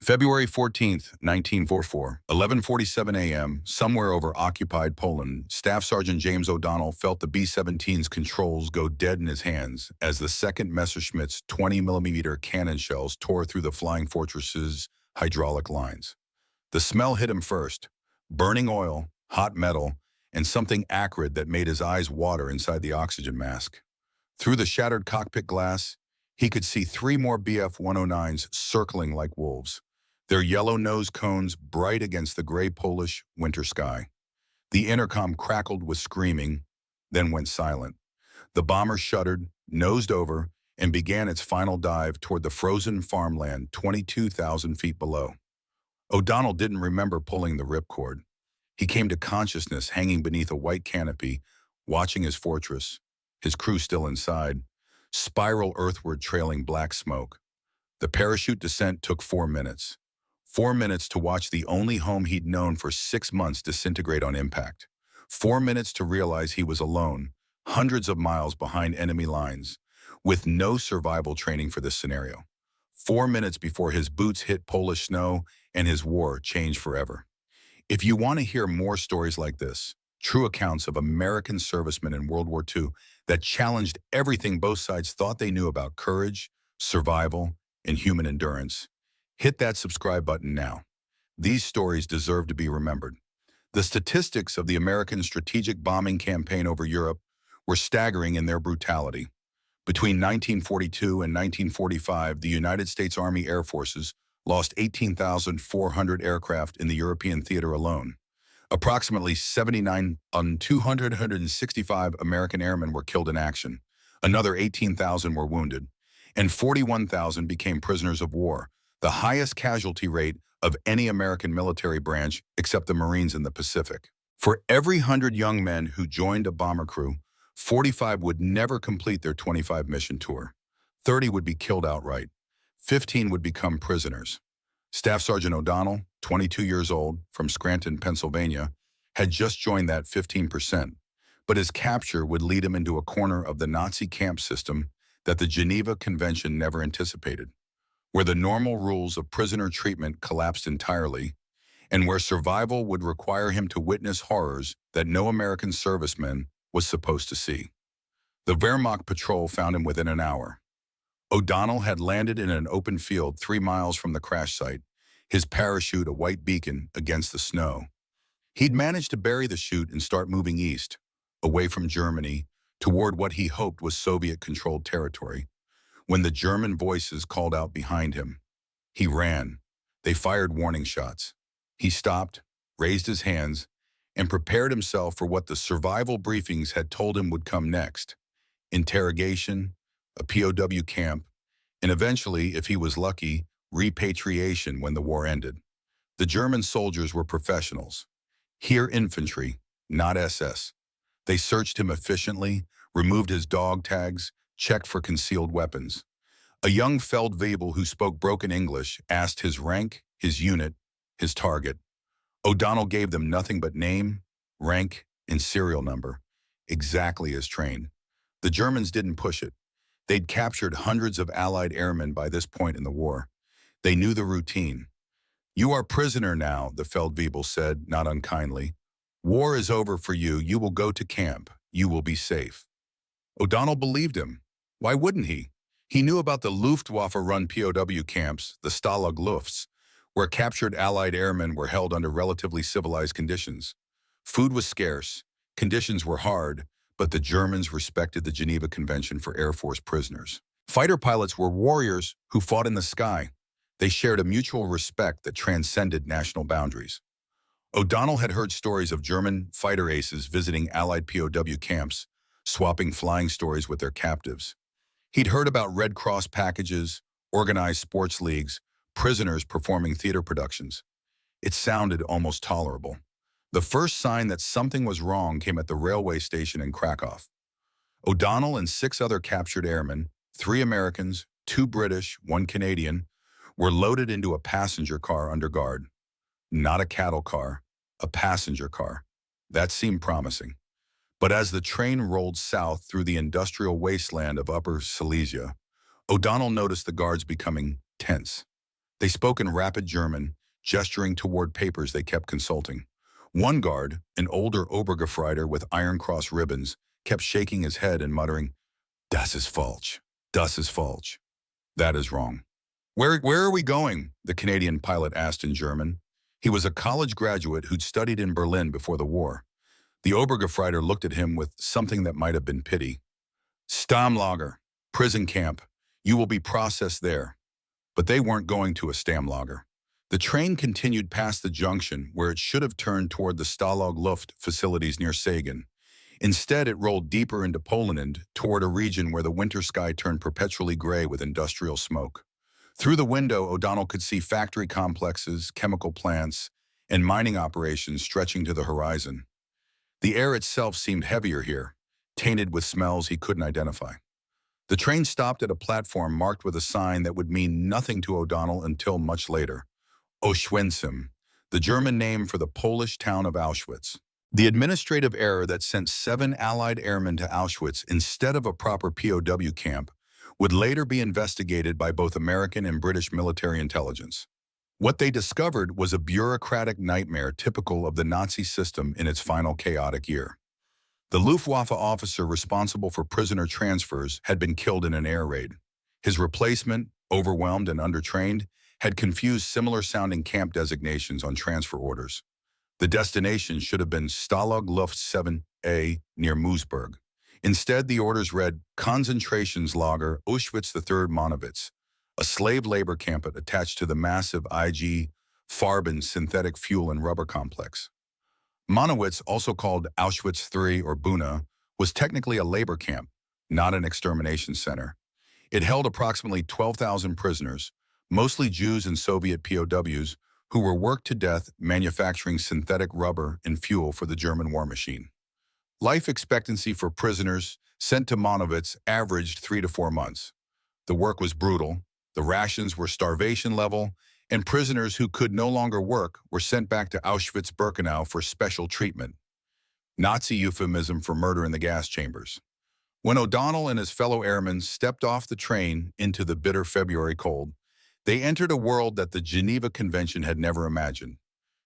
February 14th, 1944, 11:47 a.m., somewhere over occupied Poland, Staff Sergeant James O'Donnell felt the B-17's controls go dead in his hands as the second Messerschmitt's 20-millimeter cannon shells tore through the flying fortress's hydraulic lines. The smell hit him first: burning oil, hot metal, and something acrid that made his eyes water inside the oxygen mask. Through the shattered cockpit glass, he could see three more Bf-109s circling like wolves, their yellow nose cones bright against the gray Polish winter sky. The intercom crackled with screaming, then went silent. The bomber shuddered, nosed over, and began its final dive toward the frozen farmland 22,000 feet below. O'Donnell didn't remember pulling the ripcord. He came to consciousness hanging beneath a white canopy, watching his fortress, his crew still inside, spiral earthward trailing black smoke. The parachute descent took 4 minutes. 4 minutes to watch the only home he'd known for 6 months disintegrate on impact. 4 minutes to realize he was alone, hundreds of miles behind enemy lines, with no survival training for this scenario. 4 minutes before his boots hit Polish snow and his war changed forever. If you want to hear more stories like this, true accounts of American servicemen in World War II that challenged everything both sides thought they knew about courage, survival, and human endurance, hit that subscribe button now. These stories deserve to be remembered. The statistics of the American strategic bombing campaign over Europe were staggering in their brutality. Between 1942 and 1945, the United States Army Air Forces lost 18,400 aircraft in the European theater alone. Approximately 265 American airmen were killed in action. Another 18,000 were wounded, and 41,000 became prisoners of war, the highest casualty rate of any American military branch except the Marines in the Pacific. For every 100 young men who joined a bomber crew, 45 would never complete their 25-mission tour. 30 would be killed outright. 15 would become prisoners. Staff Sergeant O'Donnell, 22 years old, from Scranton, Pennsylvania, had just joined that 15%, but his capture would lead him into a corner of the Nazi camp system that the Geneva Convention never anticipated, where the normal rules of prisoner treatment collapsed entirely, and where survival would require him to witness horrors that no American serviceman was supposed to see. The Wehrmacht patrol found him within an hour. O'Donnell had landed in an open field 3 miles from the crash site, his parachute a white beacon against the snow. He'd managed to bury the chute and start moving east, away from Germany, toward what he hoped was Soviet-controlled territory, when the German voices called out behind him. He ran. They fired warning shots. He stopped, raised his hands, and prepared himself for what the survival briefings had told him would come next: interrogation, a POW camp, and eventually, if he was lucky, repatriation when the war ended. The German soldiers were professionals. Here infantry, not SS. They searched him efficiently, removed his dog tags, checked for concealed weapons. A young Feldwebel who spoke broken English asked his rank, his unit, his target. O'Donnell gave them nothing but name, rank, and serial number, exactly as trained. The Germans didn't push it. They'd captured hundreds of Allied airmen by this point in the war. They knew the routine. "You are prisoner now," the Feldwebel said, not unkindly. "War is over for you. You will go to camp. You will be safe." O'Donnell believed him. Why wouldn't he? He knew about the Luftwaffe-run POW camps, the Stalag Lufts, where captured Allied airmen were held under relatively civilized conditions. Food was scarce, conditions were hard, but the Germans respected the Geneva Convention for Air Force prisoners. Fighter pilots were warriors who fought in the sky. They shared a mutual respect that transcended national boundaries. O'Donnell had heard stories of German fighter aces visiting Allied POW camps, swapping flying stories with their captives. He'd heard about Red Cross packages, organized sports leagues, prisoners performing theater productions. It sounded almost tolerable. The first sign that something was wrong came at the railway station in Krakow. O'Donnell and 6 other captured airmen, 3 Americans, 2 British, 1 Canadian, were loaded into a passenger car under guard. Not a cattle car, a passenger car. That seemed promising. But as the train rolled south through the industrial wasteland of Upper Silesia, O'Donnell noticed the guards becoming tense. They spoke in rapid German, gesturing toward papers they kept consulting. One guard, an older Obergefreiter with Iron Cross ribbons, kept shaking his head and muttering, "Das ist falsch. Das ist falsch." That is wrong. Where are we going? The Canadian pilot asked in German. He was a college graduate who'd studied in Berlin before the war. The Obergefreiter looked at him with something that might have been pity. "Stammlager, prison camp. You will be processed there." But they weren't going to a Stammlager. The train continued past the junction where it should have turned toward the Stalag Luft facilities near Sagan. Instead, it rolled deeper into Poland toward a region where the winter sky turned perpetually gray with industrial smoke. Through the window, O'Donnell could see factory complexes, chemical plants, and mining operations stretching to the horizon. The air itself seemed heavier here, tainted with smells he couldn't identify. The train stopped at a platform marked with a sign that would mean nothing to O'Donnell until much later. Auschwitz, the German name for the Polish town of Auschwitz. The administrative error that sent 7 Allied airmen to Auschwitz instead of a proper POW camp would later be investigated by both American and British military intelligence. What they discovered was a bureaucratic nightmare typical of the Nazi system in its final chaotic year. The Luftwaffe officer responsible for prisoner transfers had been killed in an air raid. His replacement, overwhelmed and undertrained, had confused similar-sounding camp designations on transfer orders. The destination should have been Stalag Luft VII-A near Moosburg. Instead, the orders read Konzentrationslager Auschwitz III-Monowitz, a slave labor camp attached to the massive IG Farben synthetic fuel and rubber complex. Monowitz, also called Auschwitz III or Buna, was technically a labor camp, not an extermination center. It held approximately 12,000 prisoners, mostly Jews and Soviet POWs, who were worked to death manufacturing synthetic rubber and fuel for the German war machine. Life expectancy for prisoners sent to Monowitz averaged 3 to 4 months. The work was brutal, the rations were starvation level, and prisoners who could no longer work were sent back to Auschwitz-Birkenau for special treatment. Nazi euphemism for murder in the gas chambers. When O'Donnell and his fellow airmen stepped off the train into the bitter February cold, they entered a world that the Geneva Convention had never imagined.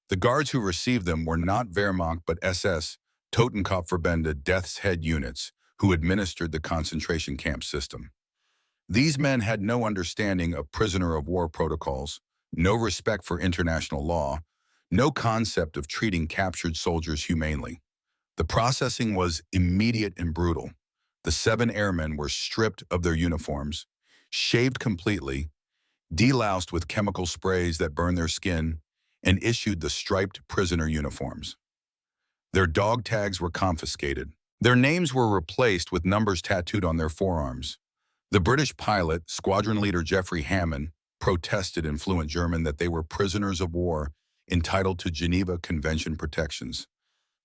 The guards who received them were not Wehrmacht but SS, Totenkopfverbände Death's Head units, who administered the concentration camp system. These men had no understanding of prisoner of war protocols, no respect for international law, no concept of treating captured soldiers humanely. The processing was immediate and brutal. The 7 airmen were stripped of their uniforms, shaved completely, deloused with chemical sprays that burned their skin, and issued the striped prisoner uniforms. Their dog tags were confiscated. Their names were replaced with numbers tattooed on their forearms. The British pilot, squadron leader Jeffrey Hammond, protested in fluent German that they were prisoners of war entitled to Geneva Convention protections.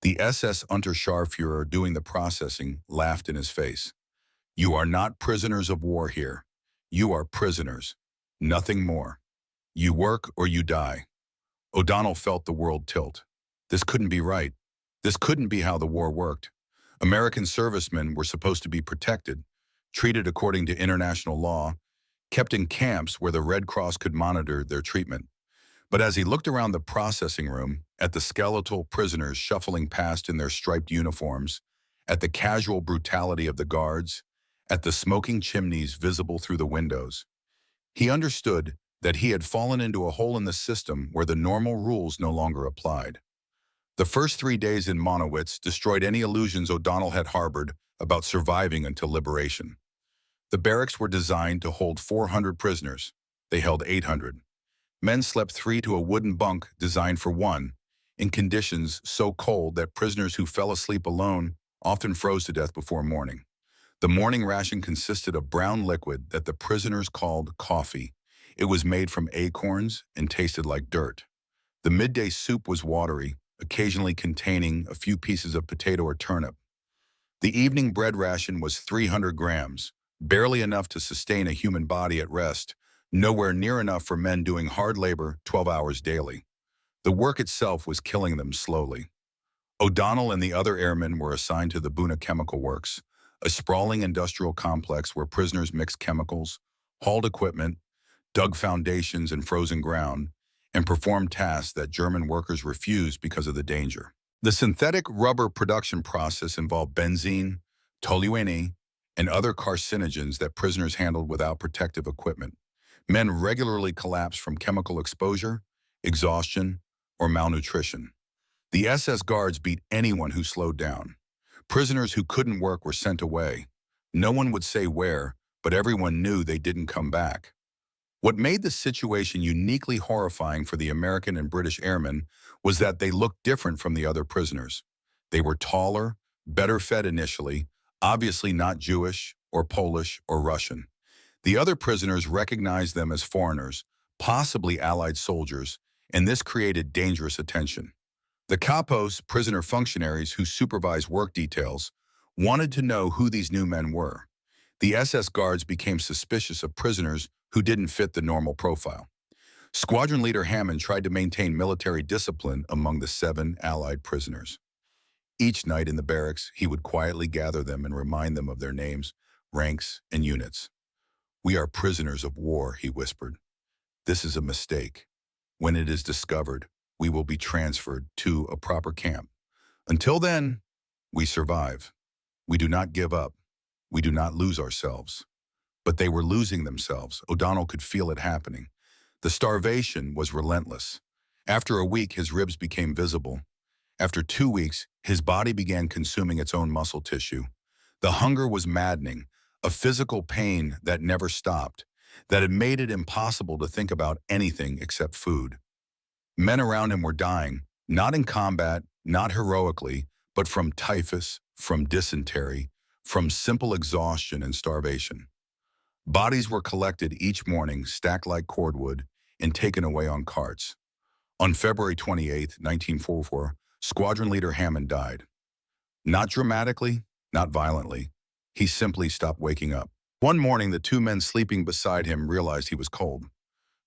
The SS Unterscharführer doing the processing laughed in his face. "You are not prisoners of war here. You are prisoners. Nothing more. You work or you die." O'Donnell felt the world tilt. This couldn't be right. This couldn't be how the war worked. American servicemen were supposed to be protected, treated according to international law, kept in camps where the Red Cross could monitor their treatment. But as he looked around the processing room, at the skeletal prisoners shuffling past in their striped uniforms, at the casual brutality of the guards, at the smoking chimneys visible through the windows, he understood that he had fallen into a hole in the system where the normal rules no longer applied. The first 3 days in Monowitz destroyed any illusions O'Donnell had harbored about surviving until liberation. The barracks were designed to hold 400 prisoners. They held 800. Men slept 3 to a wooden bunk designed for 1, in conditions so cold that prisoners who fell asleep alone often froze to death before morning. The morning ration consisted of brown liquid that the prisoners called coffee. It was made from acorns and tasted like dirt. The midday soup was watery, occasionally containing a few pieces of potato or turnip. The evening bread ration was 300 grams, barely enough to sustain a human body at rest, nowhere near enough for men doing hard labor 12 hours daily. The work itself was killing them slowly. O'Donnell and the other airmen were assigned to the Buna Chemical Works, a sprawling industrial complex where prisoners mixed chemicals, hauled equipment, dug foundations in frozen ground, and performed tasks that German workers refused because of the danger. The synthetic rubber production process involved benzene, toluene, and other carcinogens that prisoners handled without protective equipment. Men regularly collapsed from chemical exposure, exhaustion, or malnutrition. The SS guards beat anyone who slowed down. Prisoners who couldn't work were sent away. No one would say where, but everyone knew they didn't come back. What made the situation uniquely horrifying for the American and British airmen was that they looked different from the other prisoners. They were taller, better fed initially, obviously not Jewish or Polish or Russian. The other prisoners recognized them as foreigners, possibly Allied soldiers, and this created dangerous attention. The capos, prisoner functionaries who supervised work details, wanted to know who these new men were. The SS guards became suspicious of prisoners who didn't fit the normal profile. Squadron leader Hammond tried to maintain military discipline among the 7 Allied prisoners. Each night in the barracks, he would quietly gather them and remind them of their names, ranks, and units. "We are prisoners of war," he whispered. "This is a mistake. When it is discovered, we will be transferred to a proper camp. Until then, we survive. We do not give up. We do not lose ourselves." But they were losing themselves. O'Donnell could feel it happening. The starvation was relentless. After a week, his ribs became visible. After 2 weeks, his body began consuming its own muscle tissue. The hunger was maddening, a physical pain that never stopped, that had made it impossible to think about anything except food. Men around him were dying, not in combat, not heroically, but from typhus, from dysentery, from simple exhaustion and starvation. Bodies were collected each morning, stacked like cordwood, and taken away on carts. On February 28, 1944, Squadron Leader Hammond died. Not dramatically, not violently. He simply stopped waking up. One morning, the 2 men sleeping beside him realized he was cold.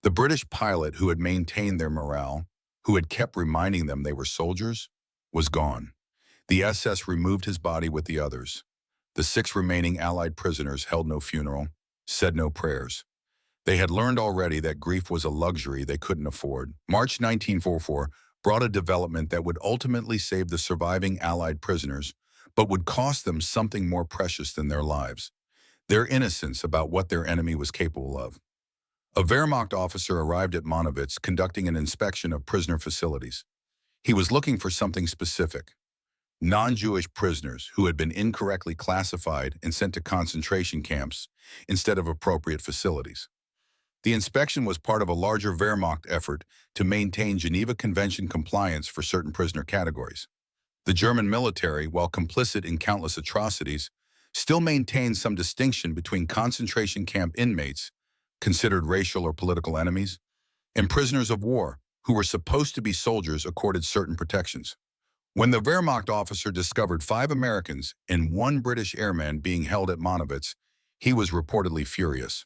The British pilot who had maintained their morale, who had kept reminding them they were soldiers, was gone. The SS removed his body with the others. The 6 remaining Allied prisoners held no funeral, said no prayers. They had learned already that grief was a luxury they couldn't afford. March 1944 brought a development that would ultimately save the surviving Allied prisoners, but would cost them something more precious than their lives: their innocence about what their enemy was capable of. A Wehrmacht officer arrived at Monowitz conducting an inspection of prisoner facilities. He was looking for something specific: non-Jewish prisoners who had been incorrectly classified and sent to concentration camps instead of appropriate facilities. The inspection was part of a larger Wehrmacht effort to maintain Geneva Convention compliance for certain prisoner categories. The German military, while complicit in countless atrocities, still maintained some distinction between concentration camp inmates, considered racial or political enemies, and prisoners of war, who were supposed to be soldiers accorded certain protections. When the Wehrmacht officer discovered 5 Americans and 1 British airman being held at Monowitz, he was reportedly furious.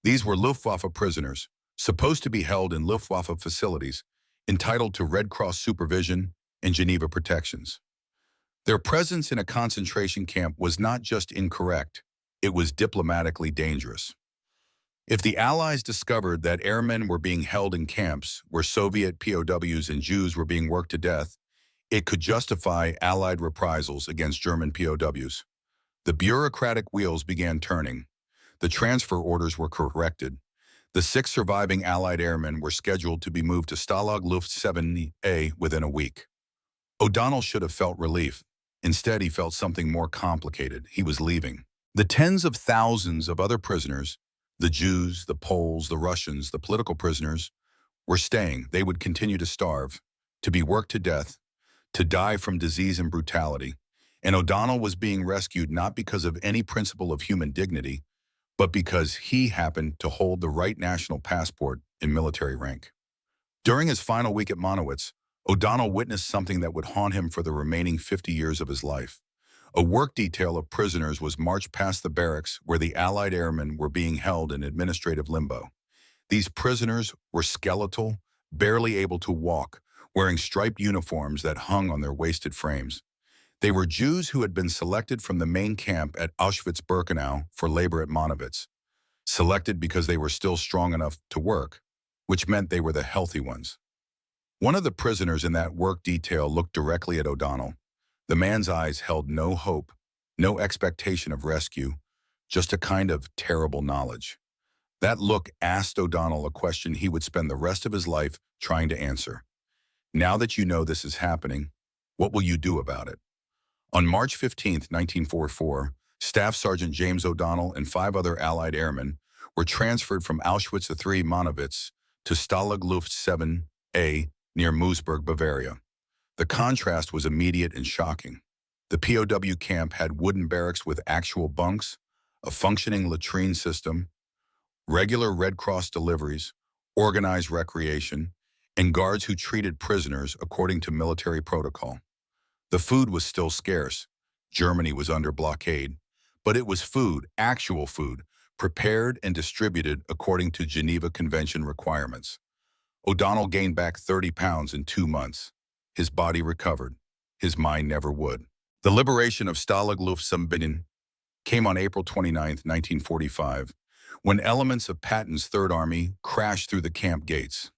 These were Luftwaffe prisoners, supposed to be held in Luftwaffe facilities, entitled to Red Cross supervision and Geneva protections. Their presence in a concentration camp was not just incorrect, it was diplomatically dangerous. If the Allies discovered that airmen were being held in camps where Soviet POWs and Jews were being worked to death, it could justify Allied reprisals against German POWs. The bureaucratic wheels began turning. The transfer orders were corrected. The 6 surviving Allied airmen were scheduled to be moved to Stalag Luft VII-A within a week. O'Donnell should have felt relief. Instead, he felt something more complicated. He was leaving. The tens of thousands of other prisoners, the Jews, the Poles, the Russians, the political prisoners, were staying. They would continue to starve, to be worked to death, to die from disease and brutality. And O'Donnell was being rescued not because of any principle of human dignity, but because he happened to hold the right national passport in military rank. During his final week at Monowitz, O'Donnell witnessed something that would haunt him for the remaining 50 years of his life. A work detail of prisoners was marched past the barracks where the Allied airmen were being held in administrative limbo. These prisoners were skeletal, barely able to walk, wearing striped uniforms that hung on their wasted frames. They were Jews who had been selected from the main camp at Auschwitz-Birkenau for labor at Monowitz. selected because they were still strong enough to work, which meant they were the healthy ones. One of the prisoners in that work detail looked directly at O'Donnell. The man's eyes held no hope, no expectation of rescue, just a kind of terrible knowledge. That look asked O'Donnell a question he would spend the rest of his life trying to answer. Now that you know this is happening, what will you do about it? On March 15, 1944, Staff Sergeant James O'Donnell and 5 other Allied airmen were transferred from Auschwitz III-Monowitz to Stalag Luft VII-A near Moosburg, Bavaria. The contrast was immediate and shocking. The POW camp had wooden barracks with actual bunks, a functioning latrine system, regular Red Cross deliveries, organized recreation, and guards who treated prisoners according to military protocol. The food was still scarce. Germany was under blockade, but it was food, actual food, prepared and distributed according to Geneva Convention requirements. O'Donnell gained back 30 pounds in 2 months. His body recovered. His mind never would. The liberation of Stalag Luft VII-A came on April 29, 1945, when elements of Patton's Third Army crashed through the camp gates.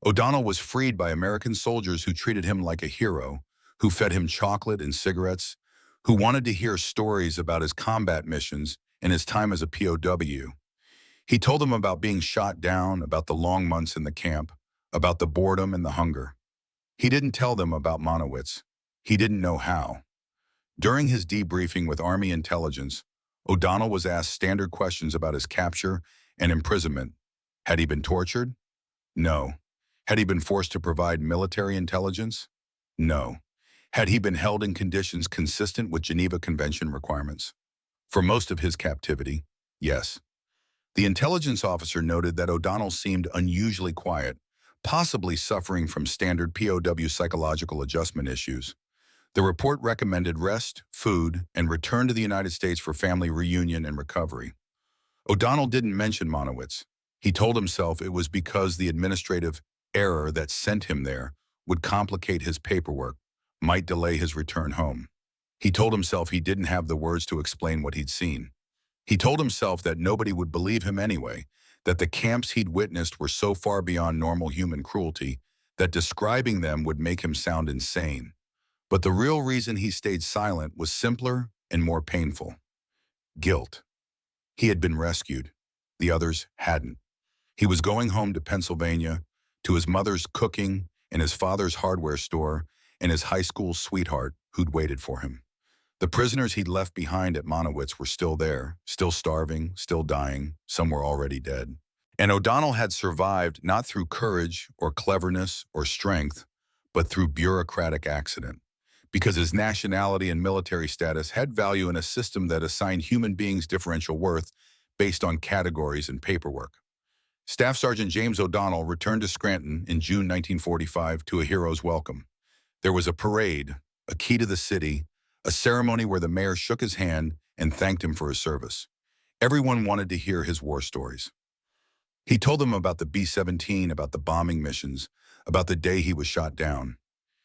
O'Donnell was freed by American soldiers who treated him like a hero, who fed him chocolate and cigarettes, who wanted to hear stories about his combat missions and his time as a POW. He told them about being shot down, about the long months in the camp, about the boredom and the hunger. He didn't tell them about Monowitz. He didn't know how. During his debriefing with Army intelligence, O'Donnell was asked standard questions about his capture and imprisonment. Had he been tortured? No. Had he been forced to provide military intelligence? No. Had he been held in conditions consistent with Geneva Convention requirements? For most of his captivity, yes. The intelligence officer noted that O'Donnell seemed unusually quiet, possibly suffering from standard POW psychological adjustment issues. The report recommended rest, food, and return to the United States for family reunion and recovery. O'Donnell didn't mention Monowitz. He told himself it was because the administrative error that sent him there would complicate his paperwork, might delay his return home. He told himself he didn't have the words to explain what he'd seen. He told himself that nobody would believe him anyway, that the camps he'd witnessed were so far beyond normal human cruelty that describing them would make him sound insane. But the real reason he stayed silent was simpler and more painful. Guilt. He had been rescued. The others hadn't. He was going home to Pennsylvania, to his mother's cooking and his father's hardware store and his high school sweetheart who'd waited for him. The prisoners he'd left behind at Monowitz were still there, still starving, still dying, some were already dead. And O'Donnell had survived not through courage or cleverness or strength, but through bureaucratic accident, because his nationality and military status had value in a system that assigned human beings differential worth based on categories and paperwork. Staff Sergeant James O'Donnell returned to Scranton in June 1945 to a hero's welcome. There was a parade, a key to the city, a ceremony where the mayor shook his hand and thanked him for his service. Everyone wanted to hear his war stories. He told them about the B-17, about the bombing missions, about the day he was shot down.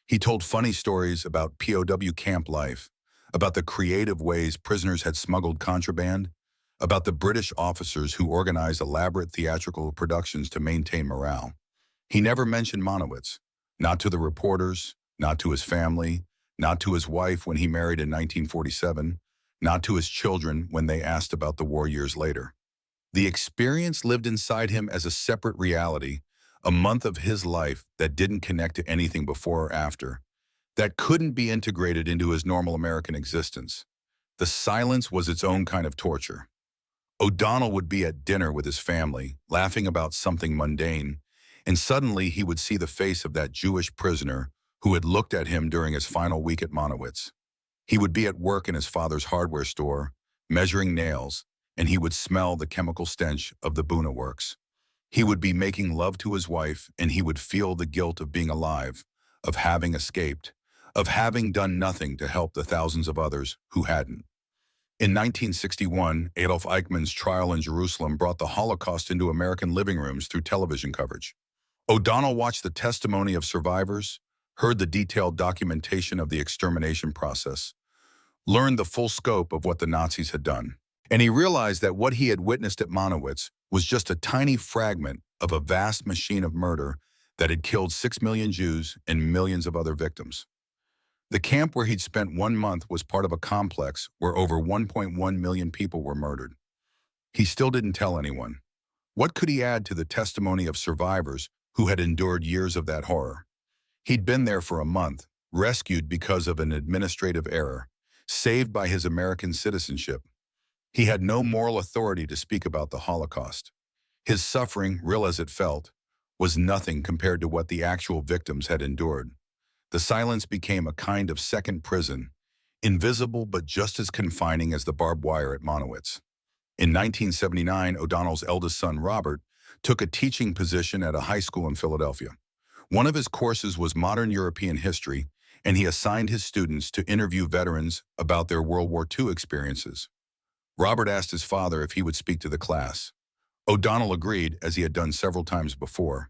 He told funny stories about POW camp life, about the creative ways prisoners had smuggled contraband, about the British officers who organized elaborate theatrical productions to maintain morale. He never mentioned Monowitz, not to the reporters, not to his family, not to his wife when he married in 1947, not to his children when they asked about the war years later. The experience lived inside him as a separate reality, a month of his life that didn't connect to anything before or after, that couldn't be integrated into his normal American existence. The silence was its own kind of torture. O'Donnell would be at dinner with his family, laughing about something mundane, and suddenly he would see the face of that Jewish prisoner who had looked at him during his final week at Monowitz. He would be at work in his father's hardware store, measuring nails, and he would smell the chemical stench of the Buna works. He would be making love to his wife, and he would feel the guilt of being alive, of having escaped, of having done nothing to help the thousands of others who hadn't. In 1961, Adolf Eichmann's trial in Jerusalem brought the Holocaust into American living rooms through television coverage. O'Donnell watched the testimony of survivors, heard the detailed documentation of the extermination process, learned the full scope of what the Nazis had done. And he realized that what he had witnessed at Monowitz was just a tiny fragment of a vast machine of murder that had killed 6 million Jews and millions of other victims. The camp where he'd spent 1 month was part of a complex where over 1.1 million people were murdered. He still didn't tell anyone. What could he add to the testimony of survivors who had endured years of that horror? He'd been there for a month, rescued because of an administrative error, saved by his American citizenship. He had no moral authority to speak about the Holocaust. His suffering, real as it felt, was nothing compared to what the actual victims had endured. The silence became a kind of second prison, invisible but just as confining as the barbed wire at Monowitz. In 1979, O'Donnell's eldest son, Robert, took a teaching position at a high school in Philadelphia. One of his courses was modern European history, and he assigned his students to interview veterans about their World War II experiences. Robert asked his father if he would speak to the class. O'Donnell agreed, as he had done several times before.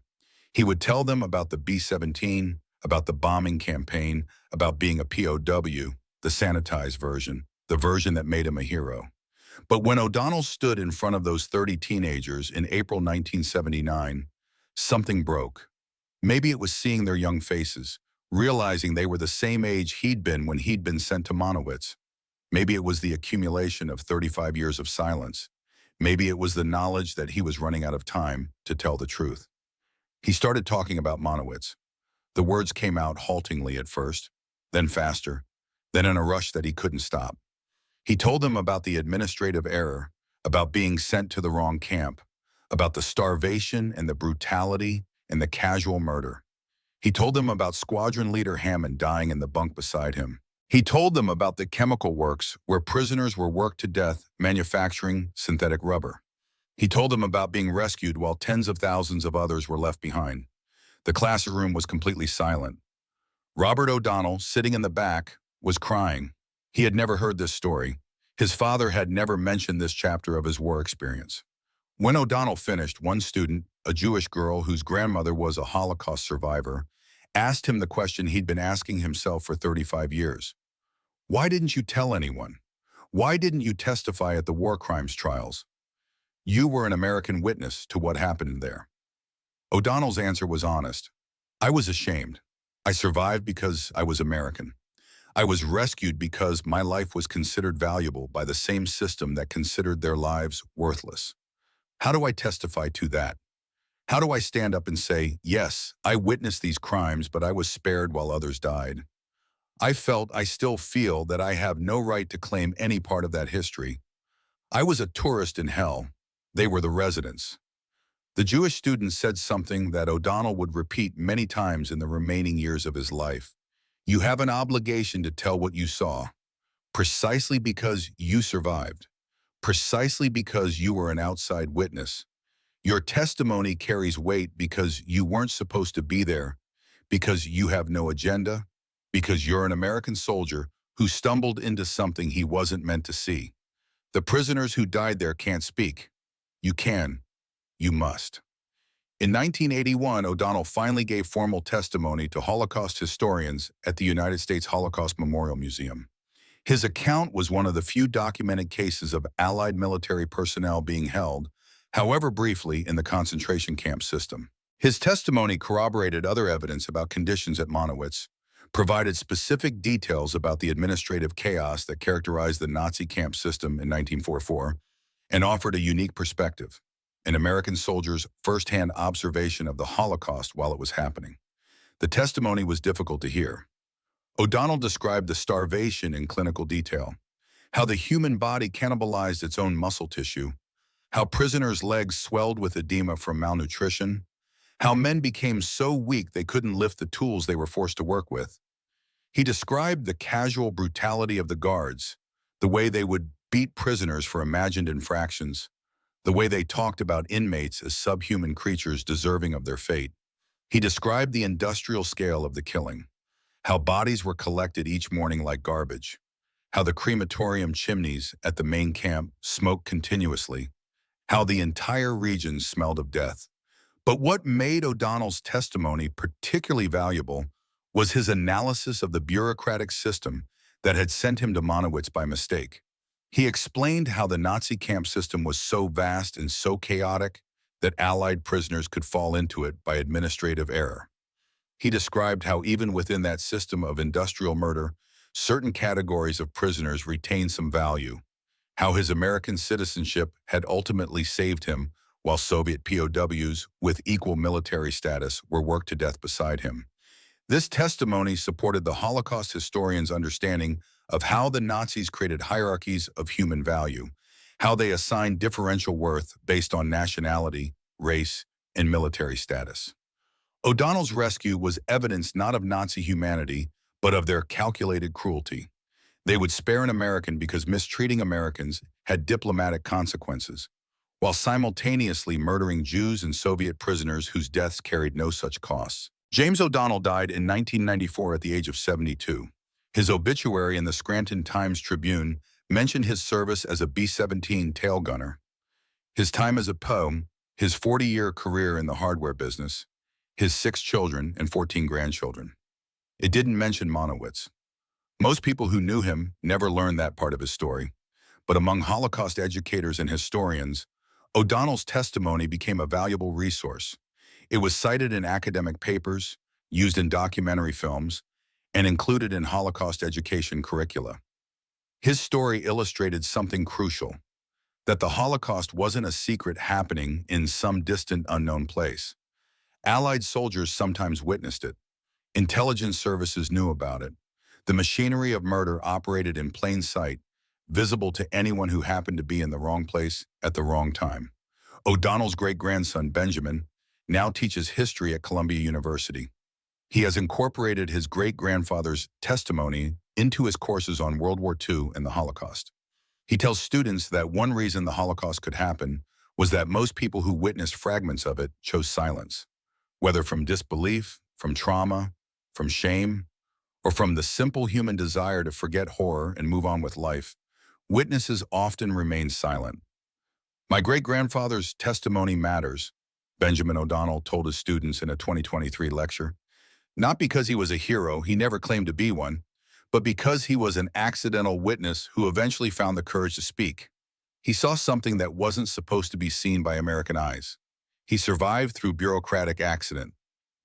He would tell them about the B-17, about the bombing campaign, about being a POW, the sanitized version, the version that made him a hero. But when O'Donnell stood in front of those 30 teenagers in April 1979, something broke. Maybe it was seeing their young faces, realizing they were the same age he'd been when he'd been sent to Monowitz. Maybe it was the accumulation of 35 years of silence. Maybe it was the knowledge that he was running out of time to tell the truth. He started talking about Monowitz. The words came out haltingly at first, then faster, then in a rush that he couldn't stop. He told them about the administrative error, about being sent to the wrong camp, about the starvation and the brutality and the casual murder. He told them about Squadron Leader Hammond dying in the bunk beside him. He told them about the chemical works where prisoners were worked to death manufacturing synthetic rubber. He told them about being rescued while tens of thousands of others were left behind. The classroom was completely silent. Robert O'Donnell, sitting in the back, was crying. He had never heard this story. His father had never mentioned this chapter of his war experience. When O'Donnell finished, one student, a Jewish girl whose grandmother was a Holocaust survivor, asked him the question he'd been asking himself for 35 years. Why didn't you tell anyone? Why didn't you testify at the war crimes trials? You were an American witness to what happened there. O'Donnell's answer was honest. I was ashamed. I survived because I was American. I was rescued because my life was considered valuable by the same system that considered their lives worthless. How do I testify to that? How do I stand up and say, yes, I witnessed these crimes, but I was spared while others died? I still feel that I have no right to claim any part of that history. I was a tourist in hell. They were the residents. The Jewish student said something that O'Donnell would repeat many times in the remaining years of his life. You have an obligation to tell what you saw, precisely because you survived, precisely because you were an outside witness. Your testimony carries weight because you weren't supposed to be there, because you have no agenda, because you're an American soldier who stumbled into something he wasn't meant to see. The prisoners who died there can't speak. You can. You must. In 1981, O'Donnell finally gave formal testimony to Holocaust historians at the United States Holocaust Memorial Museum. His account was one of the few documented cases of Allied military personnel being held, however briefly, in the concentration camp system. His testimony corroborated other evidence about conditions at Monowitz, provided specific details about the administrative chaos that characterized the Nazi camp system in 1944, and offered a unique perspective, an American soldier's first-hand observation of the Holocaust while it was happening. The testimony was difficult to hear. O'Donnell described the starvation in clinical detail, how the human body cannibalized its own muscle tissue, how prisoners' legs swelled with edema from malnutrition, how men became so weak they couldn't lift the tools they were forced to work with. He described the casual brutality of the guards, the way they would beat prisoners for imagined infractions, the way they talked about inmates as subhuman creatures deserving of their fate. He described the industrial scale of the killing, how bodies were collected each morning like garbage, how the crematorium chimneys at the main camp smoked continuously, how the entire region smelled of death. But what made O'Donnell's testimony particularly valuable was his analysis of the bureaucratic system that had sent him to Monowitz by mistake. He explained how the Nazi camp system was so vast and so chaotic that Allied prisoners could fall into it by administrative error. He described how even within that system of industrial murder, certain categories of prisoners retained some value, how his American citizenship had ultimately saved him while Soviet POWs with equal military status were worked to death beside him. This testimony supported the Holocaust historians' understanding of how the Nazis created hierarchies of human value, how they assigned differential worth based on nationality, race, and military status. O'Donnell's rescue was evidence not of Nazi humanity, but of their calculated cruelty. They would spare an American because mistreating Americans had diplomatic consequences, while simultaneously murdering Jews and Soviet prisoners whose deaths carried no such costs. James O'Donnell died in 1994 at the age of 72. His obituary in the Scranton Times-Tribune mentioned his service as a B-17 tail gunner, his time as a POW, his 40-year career in the hardware business, his 6 children and 14 grandchildren. It didn't mention Monowitz. Most people who knew him never learned that part of his story, but among Holocaust educators and historians, O'Donnell's testimony became a valuable resource. It was cited in academic papers, used in documentary films, and included in Holocaust education curricula. His story illustrated something crucial, that the Holocaust wasn't a secret happening in some distant unknown place. Allied soldiers sometimes witnessed it. Intelligence services knew about it. The machinery of murder operated in plain sight, visible to anyone who happened to be in the wrong place at the wrong time. O'Donnell's great-grandson, Benjamin, now teaches history at Columbia University. He has incorporated his great-grandfather's testimony into his courses on World War II and the Holocaust. He tells students that one reason the Holocaust could happen was that most people who witnessed fragments of it chose silence, whether from disbelief, from trauma, from shame, or from the simple human desire to forget horror and move on with life. Witnesses often remain silent. My great-grandfather's testimony matters, Benjamin O'Donnell told his students in a 2023 lecture. Not because he was a hero, he never claimed to be one, but because he was an accidental witness who eventually found the courage to speak. He saw something that wasn't supposed to be seen by American eyes. He survived through bureaucratic accident,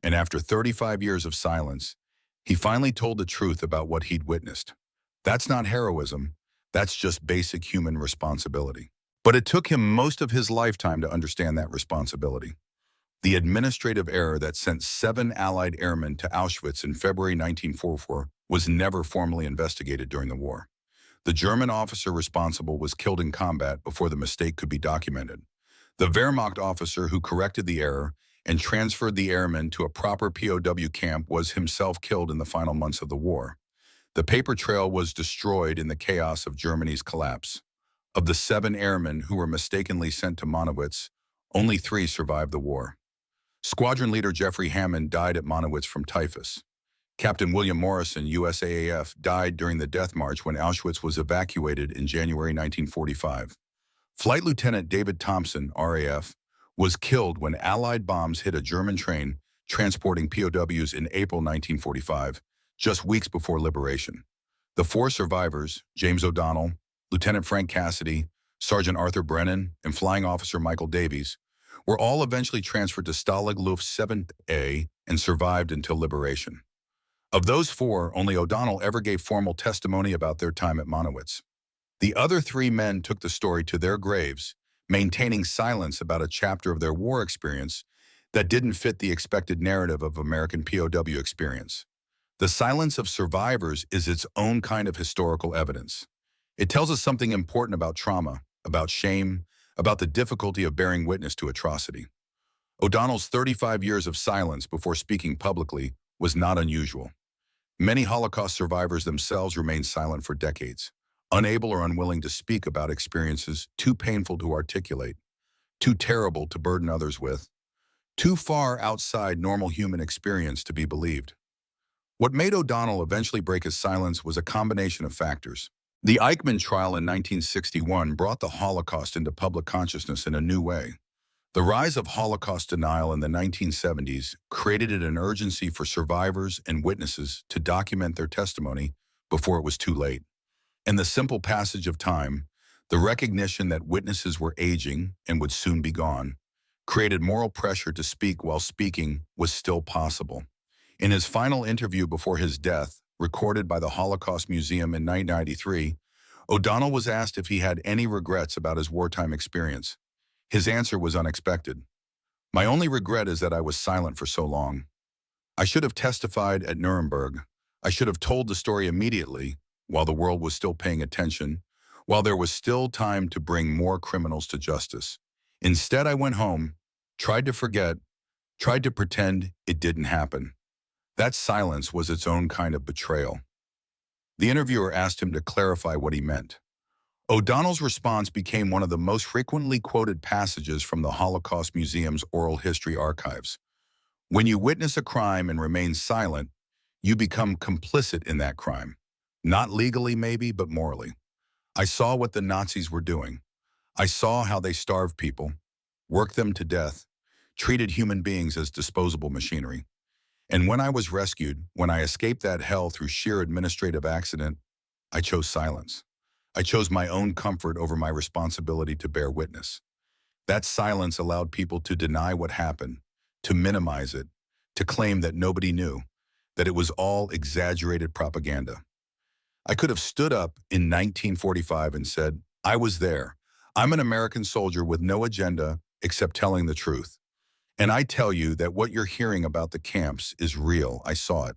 and after 35 years of silence, he finally told the truth about what he'd witnessed. That's not heroism, that's just basic human responsibility. But it took him most of his lifetime to understand that responsibility. The administrative error that sent 7 Allied airmen to Auschwitz in February 1944 was never formally investigated during the war. The German officer responsible was killed in combat before the mistake could be documented. The Wehrmacht officer who corrected the error and transferred the airmen to a proper POW camp was himself killed in the final months of the war. The paper trail was destroyed in the chaos of Germany's collapse. Of the 7 airmen who were mistakenly sent to Monowitz, only 3 survived the war. Squadron leader Jeffrey Hammond died at Monowitz from typhus. Captain William Morrison, USAAF, died during the death march when Auschwitz was evacuated in January 1945. Flight Lieutenant David Thompson, RAF, was killed when Allied bombs hit a German train transporting POWs in April 1945, just weeks before liberation. The 4 survivors, James O'Donnell, Lieutenant Frank Cassidy, Sergeant Arthur Brennan, and Flying Officer Michael Davies, were all eventually transferred to Stalag Luft VII-A and survived until liberation. Of those 4, only O'Donnell ever gave formal testimony about their time at Monowitz. The other 3 men took the story to their graves, maintaining silence about a chapter of their war experience that didn't fit the expected narrative of American POW experience. The silence of survivors is its own kind of historical evidence. It tells us something important about trauma, about shame, about the difficulty of bearing witness to atrocity. O'Donnell's 35 years of silence before speaking publicly was not unusual. Many Holocaust survivors themselves remained silent for decades, unable or unwilling to speak about experiences too painful to articulate, too terrible to burden others with, too far outside normal human experience to be believed. What made O'Donnell eventually break his silence was a combination of factors. The Eichmann trial in 1961 brought the Holocaust into public consciousness in a new way. The rise of Holocaust denial in the 1970s created an urgency for survivors and witnesses to document their testimony before it was too late. And the simple passage of time, The recognition that witnesses were aging and would soon be gone created moral pressure to speak while speaking was still possible. In his final interview before his death, recorded by the Holocaust Museum in 1993, O'Donnell was asked if he had any regrets about his wartime experience. His answer was unexpected. "My only regret is that I was silent for so long. I should have testified at Nuremberg. I should have told the story immediately, while the world was still paying attention, while there was still time to bring more criminals to justice. Instead, I went home, tried to forget, tried to pretend it didn't happen." That silence was its own kind of betrayal. The interviewer asked him to clarify what he meant. O'Donnell's response became one of the most frequently quoted passages from the Holocaust Museum's oral history archives. "When you witness a crime and remain silent, you become complicit in that crime. Not legally maybe, but morally. I saw what the Nazis were doing. I saw how they starved people, worked them to death, treated human beings as disposable machinery. And when I was rescued, when I escaped that hell through sheer administrative accident, I chose silence. I chose my own comfort over my responsibility to bear witness. That silence allowed people to deny what happened, to minimize it, to claim that nobody knew, that it was all exaggerated propaganda. I could have stood up in 1945 and said, 'I was there. I'm an American soldier with no agenda except telling the truth. And I tell you that what you're hearing about the camps is real. I saw it.'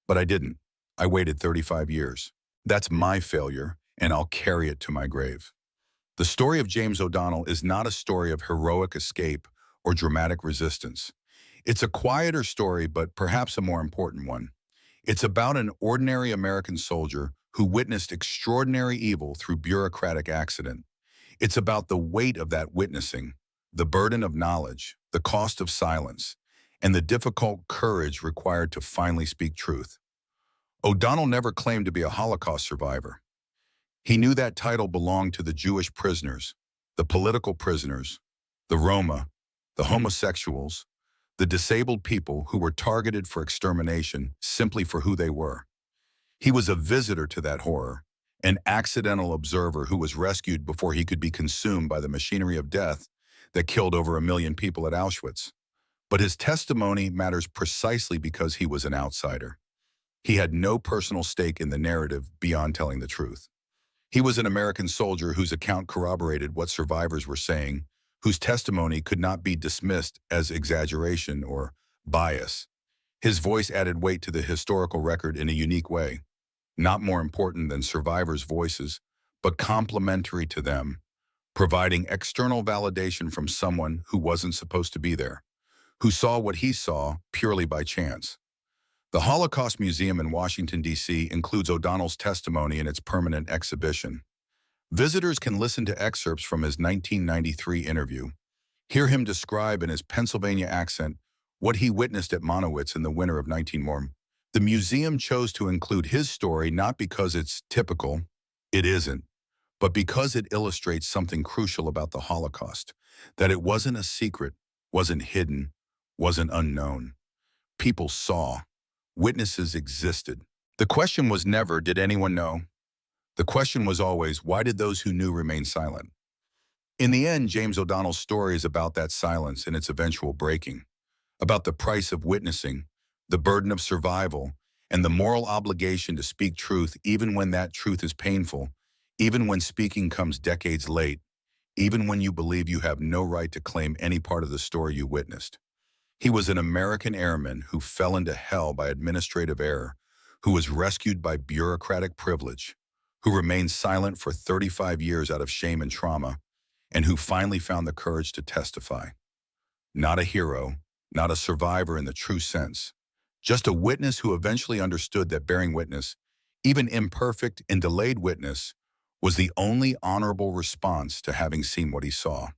But I didn't. I waited 35 years. That's my failure, and I'll carry it to my grave." The story of James O'Donnell is not a story of heroic escape or dramatic resistance. It's a quieter story, but perhaps a more important one. It's about an ordinary American soldier who witnessed extraordinary evil through bureaucratic accident. It's about the weight of that witnessing, the burden of knowledge, the cost of silence, and the difficult courage required to finally speak truth. O'Donnell never claimed to be a Holocaust survivor. He knew that title belonged to the Jewish prisoners, the political prisoners, the Roma, the homosexuals, the disabled people who were targeted for extermination simply for who they were. He was a visitor to that horror, an accidental observer who was rescued before he could be consumed by the machinery of death that killed over 1 million people at Auschwitz. But his testimony matters precisely because he was an outsider. He had no personal stake in the narrative beyond telling the truth. He was an American soldier whose account corroborated what survivors were saying, whose testimony could not be dismissed as exaggeration or bias. His voice added weight to the historical record in a unique way, not more important than survivors' voices, but complementary to them, providing external validation from someone who wasn't supposed to be there, who saw what he saw purely by chance. The Holocaust Museum in Washington, D.C. includes O'Donnell's testimony in its permanent exhibition. Visitors can listen to excerpts from his 1993 interview, hear him describe in his Pennsylvania accent what he witnessed at Monowitz in the winter of 1941. The museum chose to include his story not because it's typical, it isn't, but because it illustrates something crucial about the Holocaust, that it wasn't a secret, wasn't hidden, wasn't unknown. People saw. Witnesses existed. The question was never, did anyone know? The question was always, why did those who knew remain silent? In the end, James O'Donnell's story is about that silence and its eventual breaking, about the price of witnessing, the burden of survival, and the moral obligation to speak truth even when that truth is painful, even when speaking comes decades late, even when you believe you have no right to claim any part of the story you witnessed. He was an American airman who fell into hell by administrative error, who was rescued by bureaucratic privilege, who remained silent for 35 years out of shame and trauma, and who finally found the courage to testify. Not a hero, not a survivor in the true sense, just a witness who eventually understood that bearing witness, even imperfect and delayed witness, was the only honorable response to having seen what he saw.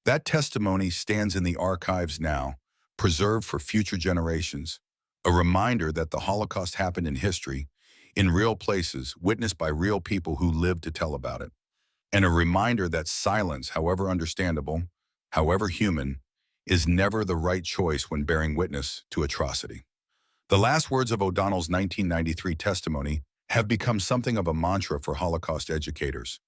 That testimony stands in the archives now, preserved for future generations, a reminder that the Holocaust happened in history, in real places, witnessed by real people who lived to tell about it, and a reminder that silence, however understandable, however human, is never the right choice when bearing witness to atrocity. The last words of O'Donnell's 1993 testimony have become something of a mantra for Holocaust educators.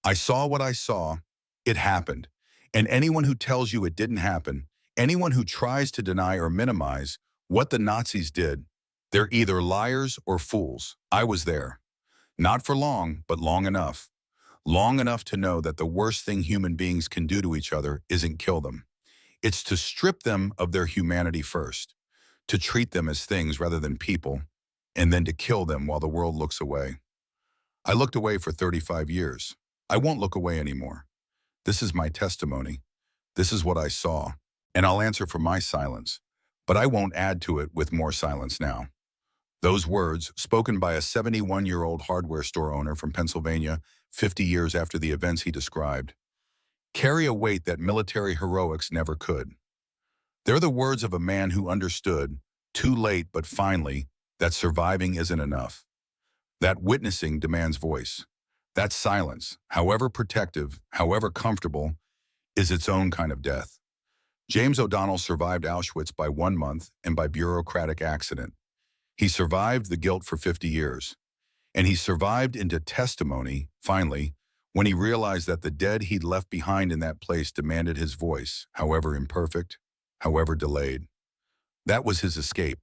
I saw what I saw. It happened. And anyone who tells you it didn't happen, anyone who tries to deny or minimize what the Nazis did, they're either liars or fools. I was there. Not for long, but long enough. Long enough to know that the worst thing human beings can do to each other isn't kill them. It's to strip them of their humanity first, to treat them as things rather than people, and then to kill them while the world looks away. I looked away for 35 years. I won't look away anymore. This is my testimony. This is what I saw, and I'll answer for my silence, but I won't add to it with more silence now. Those words, spoken by a 71-year-old hardware store owner from Pennsylvania 50 years after the events he described, carry a weight that military heroics never could. They're the words of a man who understood, too late but finally, that surviving isn't enough. That witnessing demands voice. That silence, however protective, however comfortable, is its own kind of death. James O'Donnell survived Auschwitz by 1 month and by bureaucratic accident. He survived the guilt for 50 years. And he survived into testimony, finally, when he realized that the dead he'd left behind in that place demanded his voice, however imperfect, however delayed. That was his escape.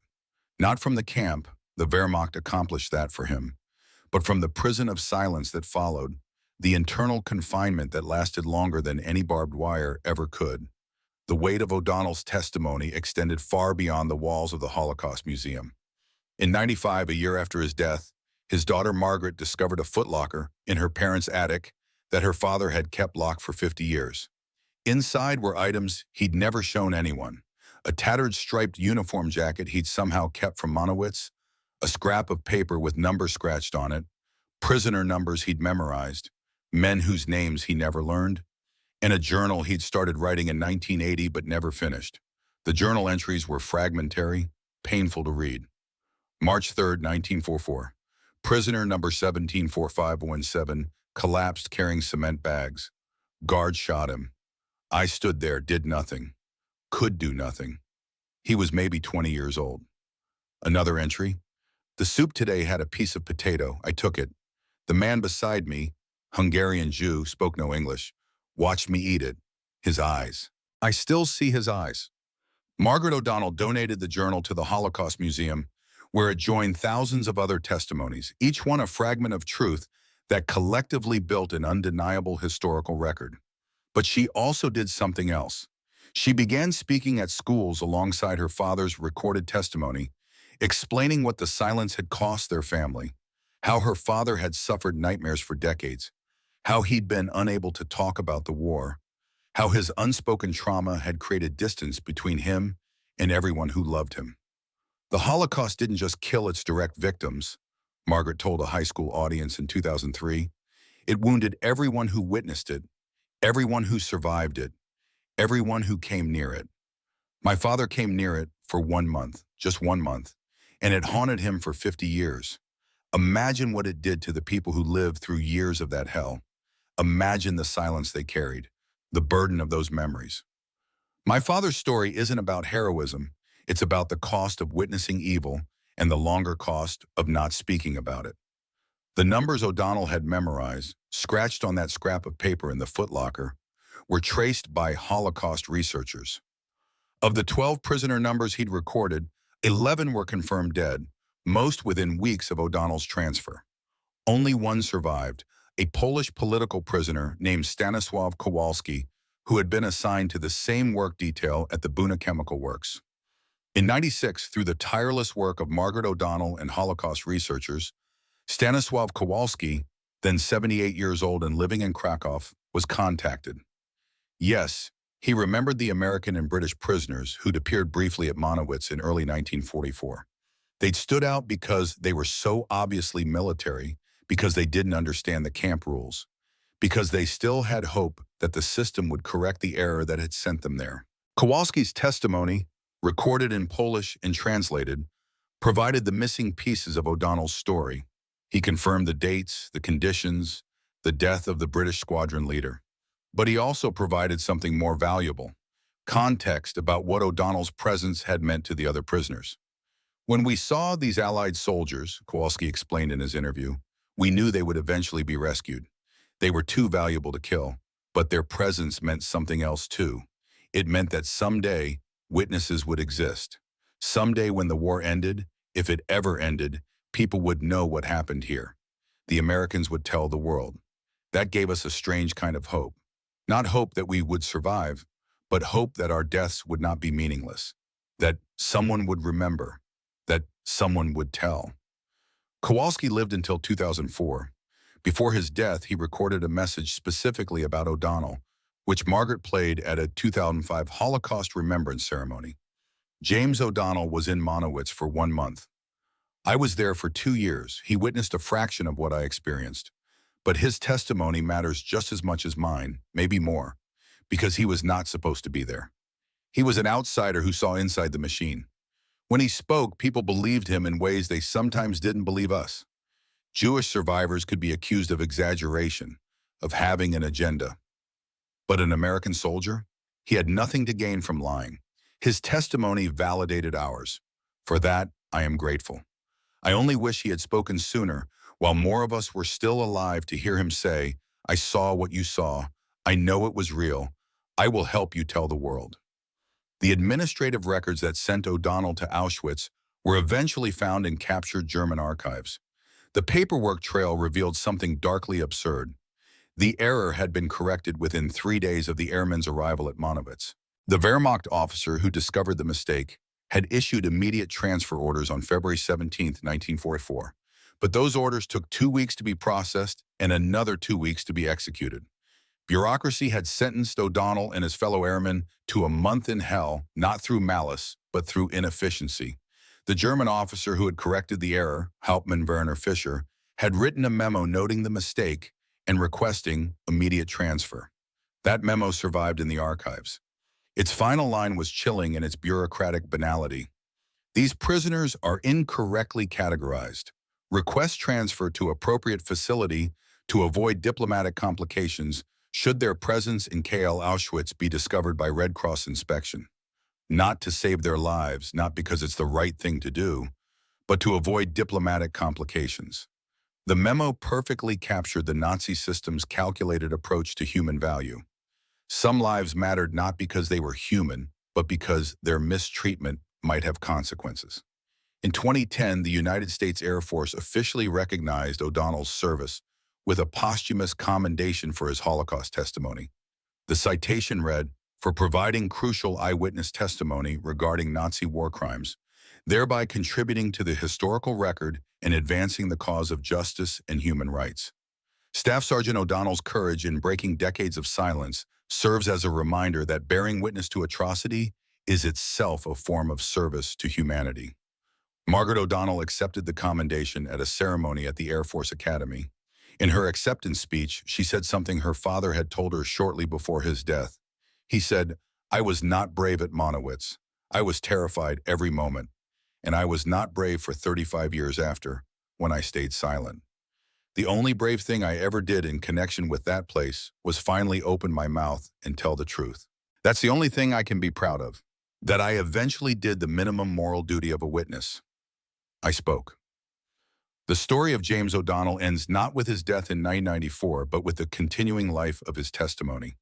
Not from the camp, the Wehrmacht accomplished that for him, but from the prison of silence that followed, the internal confinement that lasted longer than any barbed wire ever could. The weight of O'Donnell's testimony extended far beyond the walls of the Holocaust Museum. In '95, a year after his death, his daughter Margaret discovered a footlocker in her parents' attic that her father had kept locked for 50 years. Inside were items he'd never shown anyone: a tattered striped uniform jacket he'd somehow kept from Monowitz, a scrap of paper with numbers scratched on it, prisoner numbers he'd memorized, men whose names he never learned, and a journal he'd started writing in 1980 but never finished. The journal entries were fragmentary, painful to read. March 3, 1944. Prisoner number 174517 collapsed carrying cement bags. Guards shot him. I stood there, did nothing. Could do nothing. He was maybe 20 years old. Another entry. The soup today had a piece of potato. I took it. The man beside me, Hungarian Jew, spoke no English, watched me eat it. His eyes. I still see his eyes. Margaret O'Donnell donated the journal to the Holocaust Museum, where it joined thousands of other testimonies, each one a fragment of truth that collectively built an undeniable historical record. But she also did something else. She began speaking at schools alongside her father's recorded testimony, explaining what the silence had cost their family, how her father had suffered nightmares for decades, how he'd been unable to talk about the war, how his unspoken trauma had created distance between him and everyone who loved him. The Holocaust didn't just kill its direct victims, Margaret told a high school audience in 2003. It wounded everyone who witnessed it, everyone who survived it, everyone who came near it. My father came near it for 1 month, just 1 month, and it haunted him for 50 years. Imagine what it did to the people who lived through years of that hell. Imagine the silence they carried, the burden of those memories. My father's story isn't about heroism. It's about the cost of witnessing evil and the longer cost of not speaking about it. The numbers O'Donnell had memorized, scratched on that scrap of paper in the footlocker, were traced by Holocaust researchers. Of the 12 prisoner numbers he'd recorded, 11 were confirmed dead, most within weeks of O'Donnell's transfer. Only one survived, a Polish political prisoner named Stanisław Kowalski, who had been assigned to the same work detail at the Buna Chemical Works. In '96, through the tireless work of Margaret O'Donnell and Holocaust researchers, Stanisław Kowalski, then 78 years old and living in Krakow, was contacted. Yes, he remembered the American and British prisoners who'd appeared briefly at Monowitz in early 1944. They'd stood out because they were so obviously military, because they didn't understand the camp rules, because they still had hope that the system would correct the error that had sent them there. Kowalski's testimony, recorded in Polish and translated, provided the missing pieces of O'Donnell's story. He confirmed the dates, the conditions, the death of the British squadron leader. But he also provided something more valuable: context about what O'Donnell's presence had meant to the other prisoners. When we saw these Allied soldiers, Kowalski explained in his interview, we knew they would eventually be rescued. They were too valuable to kill, but their presence meant something else too. It meant that someday witnesses would exist. Someday when the war ended, if it ever ended, people would know what happened here. The Americans would tell the world. That gave us a strange kind of hope. Not hope that we would survive, but hope that our deaths would not be meaningless, that someone would remember, that someone would tell. Kowalski lived until 2004. Before his death, he recorded a message specifically about O'Donnell, which Margaret played at a 2005 Holocaust remembrance ceremony. James O'Donnell was in Monowitz for 1 month. I was there for 2 years. He witnessed a fraction of what I experienced. But his testimony matters just as much as mine, maybe more, because he was not supposed to be there. He was an outsider who saw inside the machine. When he spoke, people believed him in ways they sometimes didn't believe us. Jewish survivors could be accused of exaggeration, of having an agenda. But an American soldier? He had nothing to gain from lying. His testimony validated ours. For that, I am grateful. I only wish he had spoken sooner, while more of us were still alive to hear him say, "I saw what you saw. I know it was real. I will help you tell the world." The administrative records that sent O'Donnell to Auschwitz were eventually found in captured German archives. The paperwork trail revealed something darkly absurd. The error had been corrected within 3 days of the airmen's arrival at Monowitz. The Wehrmacht officer who discovered the mistake had issued immediate transfer orders on February 17, 1944. But those orders took 2 weeks to be processed and another 2 weeks to be executed. Bureaucracy had sentenced O'Donnell and his fellow airmen to a month in hell, not through malice, but through inefficiency. The German officer who had corrected the error, Hauptmann Werner Fischer, had written a memo noting the mistake and requesting immediate transfer. That memo survived in the archives. Its final line was chilling in its bureaucratic banality. These prisoners are incorrectly categorized. Request transfer to appropriate facility to avoid diplomatic complications should their presence in KL Auschwitz be discovered by Red Cross inspection. Not to save their lives, not because it's the right thing to do, but to avoid diplomatic complications. The memo perfectly captured the Nazi system's calculated approach to human value. Some lives mattered not because they were human, but because their mistreatment might have consequences. In 2010, the United States Air Force officially recognized O'Donnell's service with a posthumous commendation for his Holocaust testimony. The citation read, "For providing crucial eyewitness testimony regarding Nazi war crimes, thereby contributing to the historical record and advancing the cause of justice and human rights." Staff Sergeant O'Donnell's courage in breaking decades of silence serves as a reminder that bearing witness to atrocity is itself a form of service to humanity. Margaret O'Donnell accepted the commendation at a ceremony at the Air Force Academy. In her acceptance speech, she said something her father had told her shortly before his death. He said, "I was not brave at Monowitz. I was terrified every moment. And I was not brave for 35 years after, when I stayed silent. The only brave thing I ever did in connection with that place was finally open my mouth and tell the truth. That's the only thing I can be proud of, that I eventually did the minimum moral duty of a witness. I spoke." The story of James O'Donnell ends not with his death in 1994, but with the continuing life of his testimony.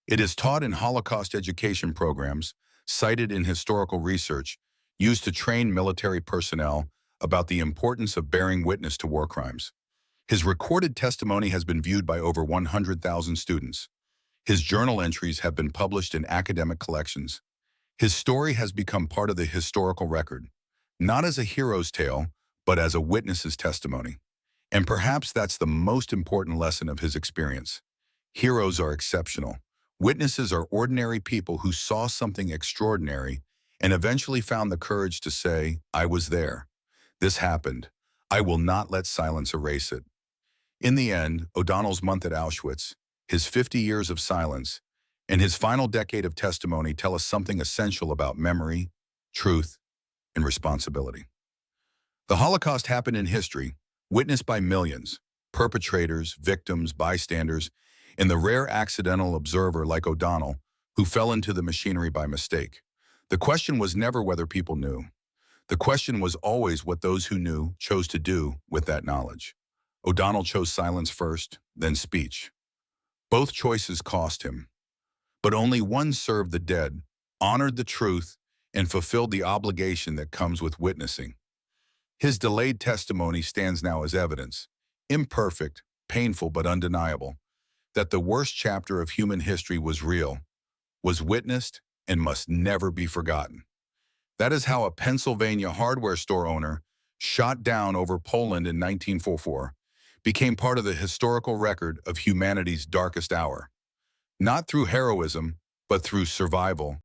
It is taught in Holocaust education programs, cited in historical research, used to train military personnel about the importance of bearing witness to war crimes. His recorded testimony has been viewed by over 100,000 students. His journal entries have been published in academic collections. His story has become part of the historical record, not as a hero's tale, but as a witness's testimony. And perhaps that's the most important lesson of his experience. Heroes are exceptional. Witnesses are ordinary people who saw something extraordinary and eventually found the courage to say, "I was there. This happened. I will not let silence erase it." In the end, O'Donnell's month at Auschwitz, his 50 years of silence, and his final decade of testimony tell us something essential about memory, truth, and responsibility. The Holocaust happened in history, witnessed by millions, perpetrators, victims, bystanders, and the rare accidental observer like O'Donnell who fell into the machinery by mistake. The question was never whether people knew. The question was always what those who knew chose to do with that knowledge. O'Donnell chose silence first, then speech. Both choices cost him. But only one served the dead, honored the truth, and fulfilled the obligation that comes with witnessing. His delayed testimony stands now as evidence, imperfect, painful but undeniable, that the worst chapter of human history was real, was witnessed, and must never be forgotten. That is how a Pennsylvania hardware store owner, shot down over Poland in 1944, became part of the historical record of humanity's darkest hour. Not through heroism, but through survival,